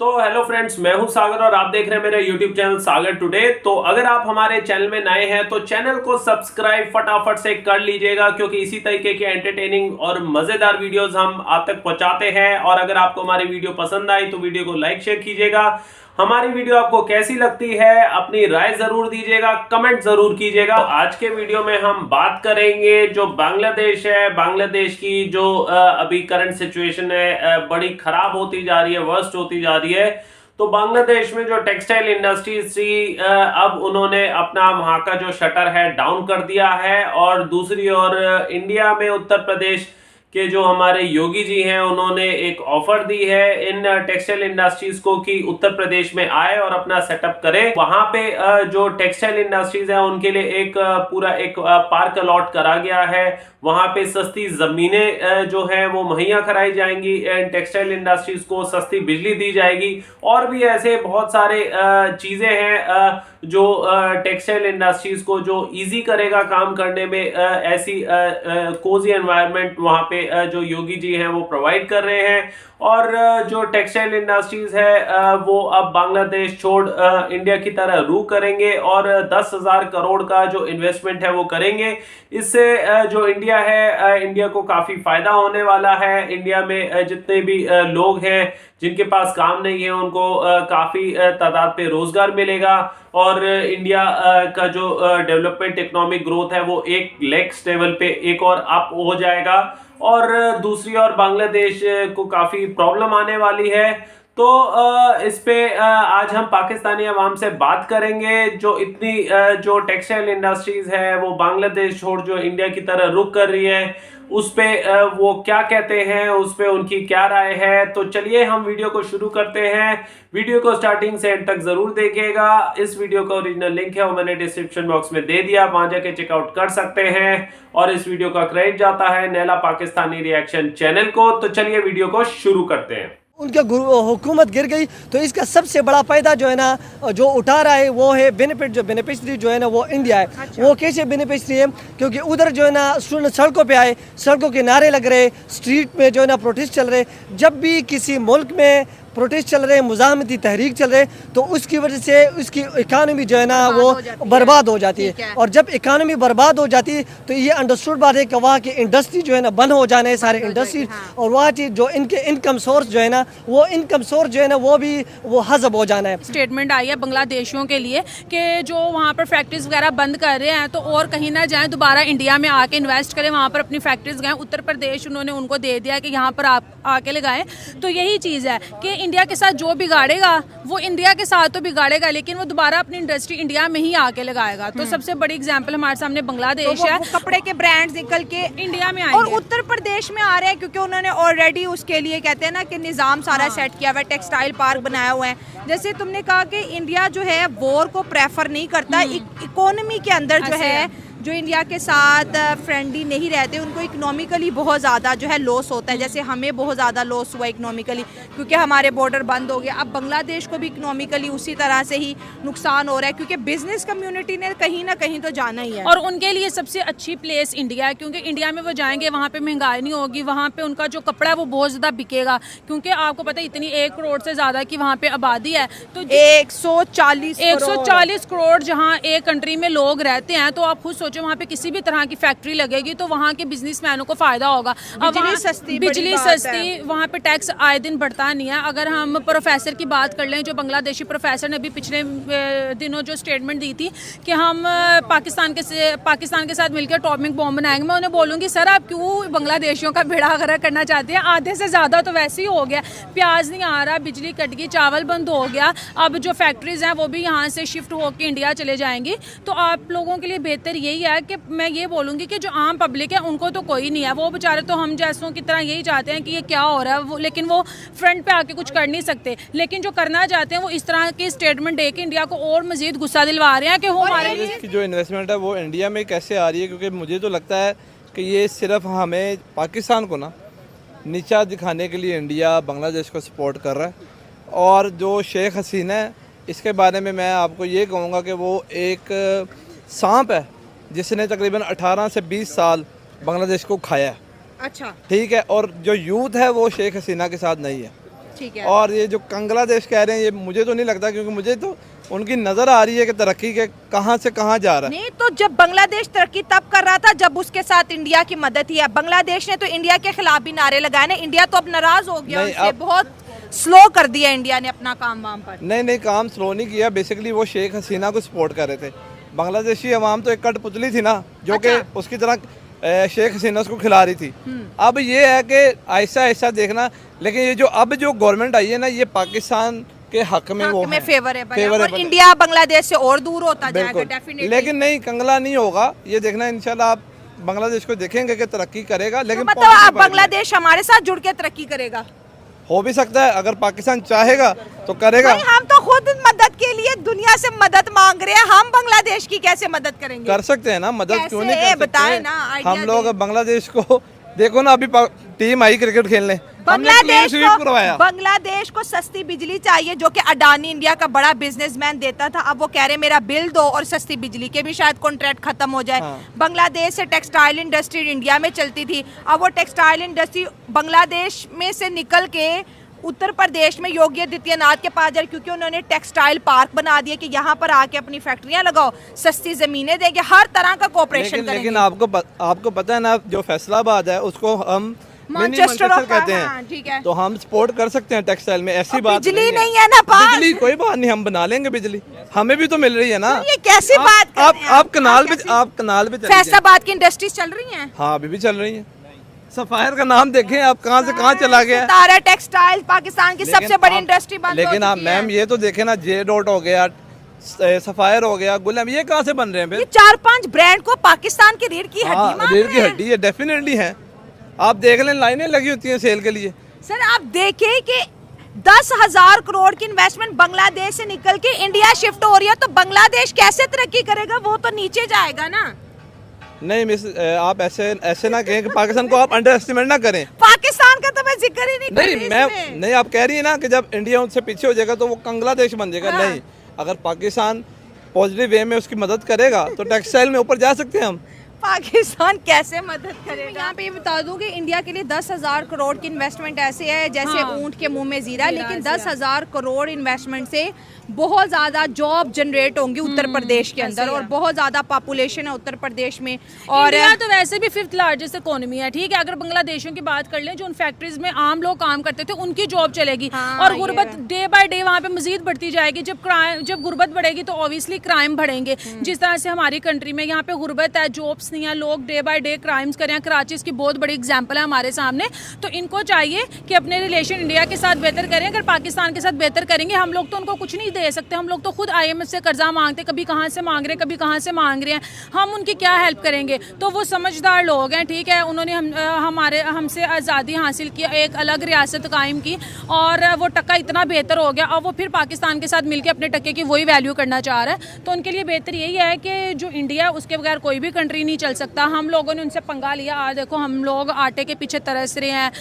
तो hello friends, मैं हूं सागर और आप देख रहे हैं मेरा यूट्यूब चैनल सागर टुडे। तो अगर आप हमारे चैनल में नए हैं तो चैनल को सब्सक्राइब फटाफट से कर लीजिएगा, क्योंकि इसी तरीके के एंटरटेनिंग और मजेदार वीडियोस हम आप तक पहुंचाते हैं। और अगर आपको हमारी वीडियो पसंद आई तो वीडियो को लाइक शेयर कीजिएगा। हमारी वीडियो आपको कैसी लगती है अपनी राय जरूर दीजिएगा, कमेंट जरूर कीजिएगा। तो आज के वीडियो में हम बात करेंगे जो बांग्लादेश है, बांग्लादेश की जो अभी करंट सिचुएशन है बड़ी खराब होती जा रही है, वर्स्ट होती जा रही है। तो बांग्लादेश में जो टेक्सटाइल इंडस्ट्रीज थी अब उन्होंने अपना वहां का जो शटर है डाउन कर दिया है। और दूसरी ओर इंडिया में उत्तर प्रदेश कि जो हमारे योगी जी हैं उन्होंने एक ऑफर दी है इन टेक्सटाइल इंडस्ट्रीज को कि उत्तर प्रदेश में आए और अपना सेटअप करें। वहां पे जो टेक्सटाइल इंडस्ट्रीज है उनके लिए एक पूरा एक पार्क अलॉट करा गया है। वहां पे सस्ती जमीनें जो है वो मुहैया कराई जाएंगी, टेक्सटाइल इंडस्ट्रीज को सस्ती बिजली दी जाएगी। और भी ऐसे बहुत सारे चीजें हैं जो टेक्सटाइल इंडस्ट्रीज को जो इजी करेगा काम करने में। ऐसी कोजी एनवायरनमेंट वहां पे जो योगी जी हैं वो प्रोवाइड कर रहे हैं। और जो टेक्सटाइल इंडस्ट्रीज है वो अब बांग्लादेश छोड़ इंडिया की तरह रुख करेंगे और 10,000 करोड़ का जो इन्वेस्टमेंट है वो करेंगे। इससे जो इंडिया है, इंडिया को काफी फायदा होने वाला है। इंडिया में जितने भी लोग हैं जिनके पास काम नहीं है उनको काफी तादाद पे रोजगार मिलेगा। और इंडिया का जो डेवलपमेंट इकोनॉमिक ग्रोथ है वो एक नेक्स्ट लेवल पे एक और अप हो जाएगा। और दूसरी ओर बांग्लादेश को काफी प्रॉब्लम आने वाली है। तो इस पे आज हम पाकिस्तानी अवाम से बात करेंगे। जो इतनी जो टेक्सटाइल इंडस्ट्रीज है वो बांग्लादेश छोड़ जो इंडिया की तरह रुख कर रही है उस पे वो क्या कहते हैं, उस पे उनकी क्या राय है। तो चलिए हम वीडियो को शुरू करते हैं। वीडियो को स्टार्टिंग से एंड तक जरूर देखिएगा। इस वीडियो का ओरिजिनल लिंक है वो मैंने डिस्क्रिप्शन बॉक्स में दे दिया, वहां जाके चेकआउट कर सकते हैं। और इस वीडियो का क्रेडिट जाता है नैला पाकिस्तानी रिएक्शन चैनल को। तो चलिए वीडियो को शुरू करते हैं। उनके हुकूमत गिर गई तो इसका सबसे बड़ा फायदा जो है ना जो उठा रहा है वो है बेनिफिट। जो बेनिफिशरी जो है ना वो इंडिया है। अच्छा। वो कैसे बेनिफिशरी है? क्योंकि उधर जो है ना स्टूडेंट सड़कों पे आए, सड़कों के नारे लग रहे, स्ट्रीट में जो है ना प्रोटेस्ट चल रहे। जब भी किसी मुल्क में प्रोटेस्ट चल रहे, मुजामती तहरीक चल रहे, तो उसकी वजह से उसकी इकानमी जो है ना वो बर्बाद हो जाती है। और जब इकानमी बर्बाद हो जाती है तो ये अंडरस्टूड बात है कि वहाँ की इंडस्ट्री जो है ना बंद हो जाने सारे इंडस्ट्री। और वहाँ की जो इनके इनकम सोर्स जो है ना वो इनकम सोर्स जो है ना वो भी वो हज़ब हो जाना है। स्टेटमेंट आई है बांग्लादेशियों के लिए कि जो वहाँ पर फैक्ट्रीज वगैरह बंद कर रहे हैं तो और कहीं ना जाएं, दोबारा इंडिया में आके इन्वेस्ट करें, वहाँ पर अपनी फैक्ट्रीज गए। उत्तर प्रदेश उन्होंने उनको दे दिया कि यहाँ पर आप आके लगाएं। तो यही चीज़ है कि इंडिया के साथ जो बिगाड़ेगा वो इंडिया के साथ तो बिगाड़ेगा, लेकिन वो दोबारा अपनी इंडस्ट्री इंडिया में ही आके लगाएगा। तो सबसे बड़ी एग्जांपल हमारे सामने बांग्लादेश है। कपड़े के ब्रांड्स निकल के इंडिया में और उत्तर प्रदेश में आ रहे हैं, क्योंकि उन्होंने ऑलरेडी उसके लिए कहते हैं ना कि निज़ाम सारा सेट किया हुआ है, टेक्सटाइल पार्क बनाया हुआ है। जैसे तुमने कहा कि इंडिया जो है वॉर को प्रेफर नहीं करता, इकोनॉमी के अंदर जो है जो इंडिया के साथ फ्रेंडली नहीं रहते उनको इकोनॉमिकली बहुत ज़्यादा जो है लॉस होता है। जैसे हमें बहुत ज़्यादा लॉस हुआ इकोनॉमिकली क्योंकि हमारे बॉर्डर बंद हो गए। अब बांग्लादेश को भी इकोनॉमिकली उसी तरह से ही नुकसान हो रहा है, क्योंकि बिजनेस कम्युनिटी ने कहीं ना कहीं तो जाना ही है। और उनके लिए सबसे अच्छी प्लेस इंडिया है, क्योंकि इंडिया में वो जाएंगे वहाँ पे महंगाई नहीं होगी, वहाँ पे उनका जो कपड़ा है वो बहुत ज़्यादा बिकेगा। क्योंकि आपको पता है इतनी 1 करोड़ से ज़्यादा की वहाँ पे आबादी है। तो 140 करोड़ जहाँ एक कंट्री में लोग रहते हैं, तो आप खुद सोचो वहाँ पे किसी भी तरह की फैक्ट्री लगेगी तो वहाँ के बिजनेसमैनों को फायदा होगा। बिजली सस्ती, वहाँ पे टैक्स आए दिन बढ़ता नहीं है। अगर हम प्रोफेसर की बात कर लें, जो बांग्लादेशी प्रोफेसर ने अभी पिछले दिनों जो स्टेटमेंट दी थी कि हम पाकिस्तान के साथ मिलकर एटॉमिक बॉम्ब बनाएंगे, मैं उन्हें बोलूँगी सर आप क्यों बांग्लादेशियों का बेड़ा गर्क करना चाहते हैं? आधे से ज़्यादा तो वैसे ही हो गया, प्याज नहीं आ रहा, बिजली कट गई, चावल बंद हो गया। अब जो फैक्ट्रीज हैं वो भी यहाँ से शिफ्ट होकर इंडिया चले जाएंगी। तो आप लोगों के लिए बेहतर यही है कि मैं ये बोलूँगी कि जो आम पब्लिक है उनको तो कोई नहीं है, वो बेचारे तो हम जैसों की तरह यही चाहते हैं कि ये क्या हो रहा है लेकिन वो फ्रंट पे आके कुछ कर नहीं सकते। लेकिन जो करना चाहते हैं वो इस तरह की स्टेटमेंट दे के इंडिया को और मजीद गुस्सा दिलवा रहे हैं कि हमारे लिए जो इन्वेस्टमेंट है वो इंडिया में कैसे आ रही है। क्योंकि मुझे तो लगता है कि ये सिर्फ हमें पाकिस्तान को ना नीचा दिखाने के लिए इंडिया बांग्लादेश को सपोर्ट कर रहा है। और जो शेख हसीना है इसके बारे में मैं आपको ये कहूँगा कि वो एक सांप है जिसने तकरीबन 18 से 20 साल बांग्लादेश को खाया है। अच्छा, ठीक है। और जो यूथ है वो शेख हसीना के साथ नहीं है। ठीक है। और ये जो बांग्लादेश कह रहे हैं, ये मुझे तो नहीं लगता, क्योंकि मुझे तो उनकी नजर आ रही है कि तरक्की के कहां से कहां जा रहा है। नहीं तो जब बांग्लादेश तरक्की तब कर रहा था जब उसके साथ इंडिया की मदद थी। अब बांग्लादेश ने तो इंडिया के खिलाफ भी नारे लगाए ना, इंडिया तो अब नाराज हो गया नहीं, उनसे, बहुत स्लो कर दिया इंडिया ने अपना काम वाम पर। नहीं, काम स्लो नहीं किया। बेसिकली वो शेख हसीना को सपोर्ट कर रहे थे। बांग्लादेशी अवाम तो एक कठपुतली थी ना, जो कि उसकी तरह शेख हसीना उसको खिला रही थी। अब ये है कि ऐसा ऐसा देखना, लेकिन ये जो अब जो गवर्नमेंट आई है ना, ये पाकिस्तान के हक में वो में फेवरेबल है, फेवरेबल और इंडिया बांग्लादेश से और दूर होता जाएगा बिल्कुल। डेफिनेटली। लेकिन नहीं, कंगला नहीं होगा, ये देखना इंशाल्लाह। आप बांग्लादेश को देखेंगे कि तरक्की करेगा, लेकिन मतलब अब बांग्लादेश हमारे साथ जुड़ के तरक्की करेगा। हो भी सकता है, अगर पाकिस्तान चाहेगा तो करेगा। भाई हम तो खुद मदद के लिए दुनिया से मदद मांग रहे हैं, हम बांग्लादेश की कैसे मदद करेंगे? कर सकते हैं ना मदद, कैसे? क्यों नहीं कर सकते? बताएं ना, आइडिया हम लोग दें। बांग्लादेश को देखो ना, अभी टीम आई क्रिकेट खेलने, बांग्लादेश को सस्ती बिजली चाहिए, जो कि अडानी इंडिया का बड़ा बिजनेसमैन देता था। अब वो कह रहे मेरा बिल दो और सस्ती बिजली के भी शायद कॉन्ट्रैक्ट खत्म हो जाए। बांग्लादेश से टेक्सटाइल इंडस्ट्री इंडिया में चलती थी, अब वो टेक्सटाइल इंडस्ट्री बांग्लादेश में से निकल के उत्तर प्रदेश में योगी आदित्यनाथ के पास जाए, क्योंकि उन्होंने टेक्सटाइल पार्क बना दिया कि यहाँ पर आके अपनी फैक्ट्रियां लगाओ, सस्ती जमीनें देंगे, हर तरह का कोऑपरेशन करेंगे। लेकिन आपको पता है ना, जो फैसलाबाद है उसको हम मैनचेस्टर कहते हैं। हाँ, ठीक है। तो हम सपोर्ट कर सकते हैं टेक्सटाइल में, ऐसी बात बिजली नहीं है ना पास। बिजली कोई बात नहीं, हम बना लेंगे बिजली, हमें भी तो मिल रही है ना। ये कैसी बात कर रहे हैं आप कनाल पे फैसलाबाद की इंडस्ट्रीज चल रही हैं। हाँ, अभी भी चल रही है। सफायर का नाम देखें आप, कहाँ से कहाँ चला गया। सितारा टेक्सटाइल पाकिस्तान की सबसे बड़ी इंडस्ट्री बंद हो लेकिन आप चुकी है। मैम ये तो देखें ना, जे डॉट हो गया, सफायर हो गया, गुलाम, ये कहाँ से बन रहे हैं ये फिर? 4-5 ब्रांड को पाकिस्तान की रीढ़ की हड्डी मान रीढ़ रहे की हैं। हड्डी है, डेफिनेटली है। आप देख लें, लाइनें लगी होती हैं सेल के लिए। सर आप देखें कि 10,000 करोड़ की इन्वेस्टमेंट बांग्लादेश से निकल के इंडिया शिफ्ट हो रही है, तो बांग्लादेश कैसे तरक्की करेगा? वो तो नीचे जाएगा ना। नहीं मिस, आप ऐसे ना कहें कि पाकिस्तान को आप अंडर एस्टिमेट ना करें। पाकिस्तान का तो मैं जिक्र ही नहीं कर रही इसमें। नहीं, आप कह रही है ना कि जब इंडिया उनसे पीछे हो जाएगा तो वो बांग्लादेश बन जाएगा। नहीं, अगर पाकिस्तान पॉजिटिव वे में उसकी मदद करेगा तो टेक्सटाइल में ऊपर जा सकते हैं हम। पाकिस्तान कैसे मदद करेगा? यहाँ पे बता दूं कि इंडिया के लिए 10,000 करोड़ की इन्वेस्टमेंट ऐसे है जैसे ऊंट के मुंह में जीरा, लेकिन 10,000 करोड़ इन्वेस्टमेंट से बहुत ज्यादा जॉब जनरेट होंगी उत्तर प्रदेश के अंदर, और बहुत ज्यादा पॉपुलेशन है उत्तर प्रदेश में। और इंडिया तो वैसे भी 5th लार्जेस्ट इकोनॉमी है, ठीक है। अगर बांग्लादेशियों की बात कर लें, जो उन फैक्ट्रीज में आम लोग काम करते थे उनकी जॉब चलेगी, और गुर्बत डे बाय डे वहाँ पे मजीद बढ़ती जाएगी। जब गुर्बत बढ़ेगी तो ऑब्वियसली क्राइम बढ़ेंगे। जिस तरह से हमारी कंट्री में यहाँ पे गुर्बत है, जॉब्स नहीं है, लोग डे बाय डे क्राइम्स कर रहे हैं। कराची इसकी बहुत बड़ी एग्जांपल है हमारे सामने। तो इनको चाहिए कि अपने रिलेशन इंडिया के साथ बेहतर करें। अगर पाकिस्तान के साथ बेहतर करेंगे, हम लोग तो उनको कुछ नहीं दे सकते। हम लोग तो खुद IMF से कर्जा मांगते, कभी कहाँ से मांग रहे हैं, कभी कहाँ से मांग रहे हैं, हम उनकी क्या हेल्प करेंगे? तो वो समझदार लोग हैं, ठीक है। उन्होंने हमसे आज़ादी हासिल की, एक अलग रियासत कायम की, और वो टक्का इतना बेहतर हो गया, अब वो फिर पाकिस्तान के साथ मिलकर अपने टक्के की वही वैल्यू करना चाह रहा है। तो उनके लिए बेहतर यही है कि जो इंडिया, उसके बगैर कोई भी कंट्री नहीं चल सकता। हम लोगों ने उनसे पंगा लिया, आज देखो हम लोग आटे के पीछे तरस रहे हैं,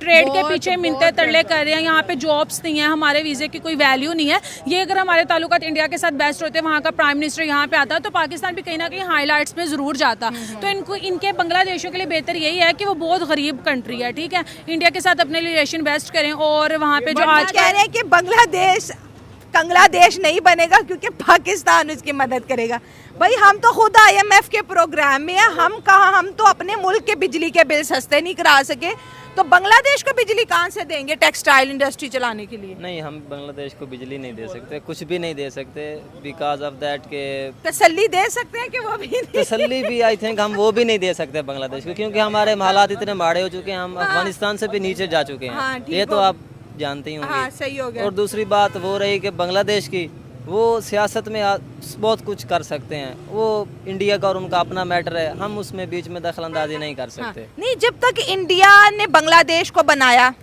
ट्रेड के पीछे मिन्नतें तरले कर रहे हैं, यहाँ पे जॉब्स नहीं है, हमारे वीज़े की कोई वैल्यू नहीं है। ये अगर हमारे ताल्लुकात इंडिया के साथ बेस्ट होते, वहाँ का प्राइम मिनिस्टर यहाँ पे आता, तो पाकिस्तान भी कहीं ना कहीं हाईलाइट्स में ज़रूर जाता। तो इनके बांग्लादेशियों के लिए बेहतर यही है कि वो बहुत गरीब कंट्री है, ठीक है। इंडिया के साथ अपने रिलेशन बेस्ट करें, और वहाँ पे जो आज कह रहे हैं कि बांग्लादेश नहीं बनेगा क्योंकि पाकिस्तान उसकी मदद करेगा। भाई हम तो खुद IMF के प्रोग्राम में है, हम तो अपने मुल्क के बिजली के बिल सस्ते नहीं करा सके, तो बांग्लादेश को बिजली कहाँ से देंगे टेक्सटाइल इंडस्ट्री चलाने के लिए? नहीं, हम बांग्लादेश को बिजली नहीं दे सकते, कुछ भी नहीं दे सकते, बिकॉज ऑफ दैट के तसल्ली दे सकते हैं कि वो भी नहीं। तसल्ली भी आई थिंक हम वो भी नहीं दे सकते बांग्लादेश को, क्योंकि हमारे हालात इतने माड़े हो चुके हैं, हम अफगानिस्तान से भी नीचे जा चुके हैं, ये तो आप जानते ही होंगे। हाँ, सही हो गया। और दूसरी बात वो रही कि बांग्लादेश की, वो सियासत में बहुत कुछ कर सकते हैं, वो इंडिया का और उनका अपना मैटर है, हम उसमें बीच में दखल अंदाजी नहीं कर सकते। नहीं, जब तक इंडिया ने बांग्लादेश को बनाया,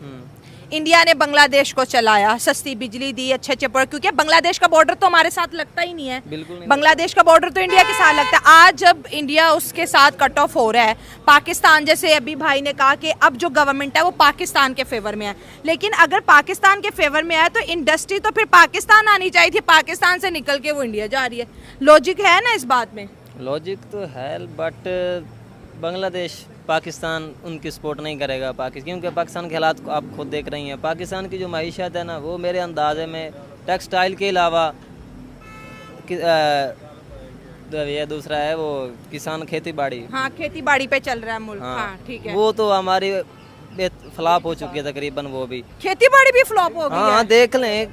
इंडिया ने बांग्लादेश को चलाया, सस्ती बिजली दी, अच्छे अच्छे प्रोडक्ट, क्योंकि बांग्लादेश का बॉर्डर तो हमारे साथ लगता ही नहीं है, बिल्कुल नहीं। बांग्लादेश का बॉर्डर तो इंडिया के साथ लगता है। आज जब इंडिया उसके साथ कट ऑफ हो रहा है, पाकिस्तान, जैसे अभी भाई ने कहा कि अब जो गवर्नमेंट है वो पाकिस्तान के फेवर में है, लेकिन अगर पाकिस्तान के फेवर में है तो इंडस्ट्री तो फिर पाकिस्तान आनी चाहिए थी, पाकिस्तान से निकल के वो इंडिया जा रही है। लॉजिक है ना इस बात में? लॉजिक तो है, बट बांग्लादेश पाकिस्तान उनकी सपोर्ट नहीं करेगा क्योंकि पाकिस्तान के हालात को आप खुद देख रही हैं। पाकिस्तान की जो मईशत है ना, वो मेरे अंदाजे में टेक्सटाइल के अलावा ये दूसरा है वो किसान खेती बाड़ी। हाँ, खेती बाड़ी पे चल रहा है मुल्क। हाँ, ठीक है। वो तो हमारी फ्लॉप हो चुकी है तकरीबन, वो भी खेती बाड़ी भी फ्लॉप हो गई है। हाँ, देख लें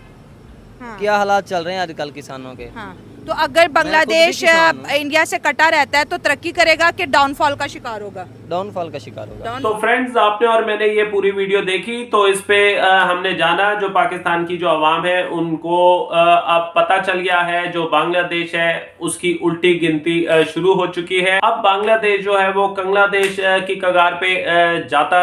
हाँ। क्या हालात चल रहे हैं आजकल किसानों के। हाँ, तो अगर बांग्लादेश इंडिया से कटा रहता है तो तरक्की करेगा कि डाउनफॉल का शिकार होगा? डाउनफॉल का शिकार होगा। तो फ्रेंड्स, आपने और मैंने ये पूरी वीडियो देखी, तो इस पे हमने जाना जो पाकिस्तान की जो आवाम है उनको अब पता चल गया है जो बांग्लादेश है उसकी उल्टी गिनती शुरू हो चुकी है। अब बांग्लादेश जो है वो कंगलादेश की कगार पे जाता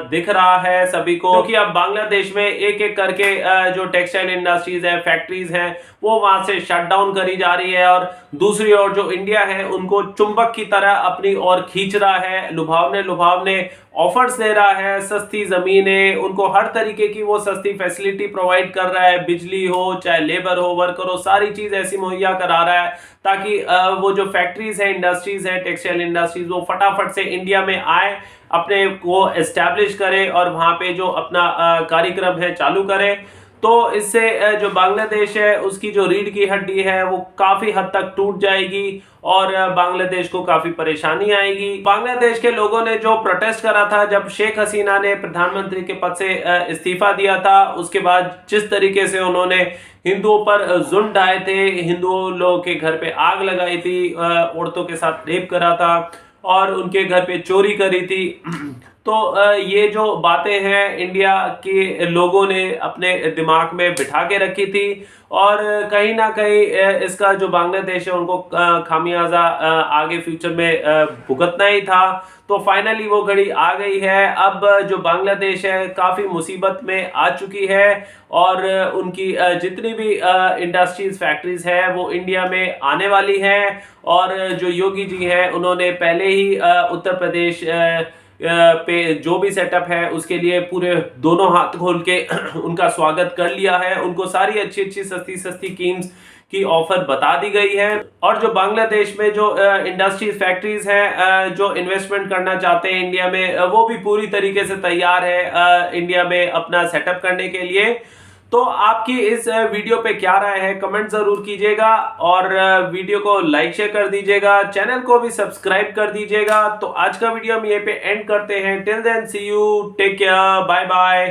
दिख रहा है सभी को, क्योंकि अब बांग्लादेश में एक एक करके जो टेक्सटाइल इंडस्ट्रीज है, फैक्ट्रीज हैं, वो वहां से शट डाउन करी जा रही है और दूसरी ओर जो इंडिया है उनको चुंबक की तरह अपनी ओर खींच रहा है, लुभावने ऑफर्स दे रहा है, सस्ती जमीनें, उनको हर तरीके की वो सस्ती फैसिलिटी प्रोवाइड कर रहा है, बिजली हो चाहे लेबर हो, वर्कर हो, सारी चीज ऐसी मुहैया करा रहा है ताकि वो जो फैक्ट्रीज है, इंडस्ट्रीज है, टेक्सटाइल इंडस्ट्रीज, वो फटाफट से इंडिया में आए, अपने को एस्टैब्लिश करे और वहां पे जो अपना कार्यक्रम है चालू करे। तो इससे जो बांग्लादेश है उसकी जो रीढ़ की हड्डी है वो काफी हद तक टूट जाएगी और बांग्लादेश को काफी परेशानी आएगी। बांग्लादेश के लोगों ने जो प्रोटेस्ट करा था जब शेख हसीना ने प्रधानमंत्री के पद से इस्तीफा दिया था, उसके बाद जिस तरीके से उन्होंने हिंदुओं पर जुल्म ढाए थे, हिंदुओं लोगों के घर पे आग लगाई थी, औरतों के साथ रेप करा था और उनके घर पे चोरी करी थी, तो ये जो बातें हैं इंडिया के लोगों ने अपने दिमाग में बिठा के रखी थी और कहीं ना कहीं इसका जो बांग्लादेश है उनको खामियाजा आगे फ्यूचर में भुगतना ही था। तो फाइनली वो घड़ी आ गई है। अब जो बांग्लादेश है काफ़ी मुसीबत में आ चुकी है और उनकी जितनी भी इंडस्ट्रीज फैक्ट्रीज है वो इंडिया में आने वाली हैं और जो योगी जी हैं उन्होंने पहले ही उत्तर प्रदेश पे जो भी सेटअप है उसके लिए पूरे दोनों हाथ खोल के उनका स्वागत कर लिया है। उनको सारी अच्छी अच्छी सस्ती स्कीम्स की ऑफर बता दी गई है और जो बांग्लादेश में जो इंडस्ट्रीज फैक्ट्रीज हैं जो इन्वेस्टमेंट करना चाहते हैं इंडिया में, वो भी पूरी तरीके से तैयार है इंडिया में अपना सेटअप करने के लिए। तो आपकी इस वीडियो पे क्या राय है कमेंट जरूर कीजिएगा और वीडियो को लाइक शेयर कर दीजिएगा, चैनल को भी सब्सक्राइब कर दीजिएगा। तो आज का वीडियो हम यहीं पे एंड करते हैं। Till then see you, take care, bye bye.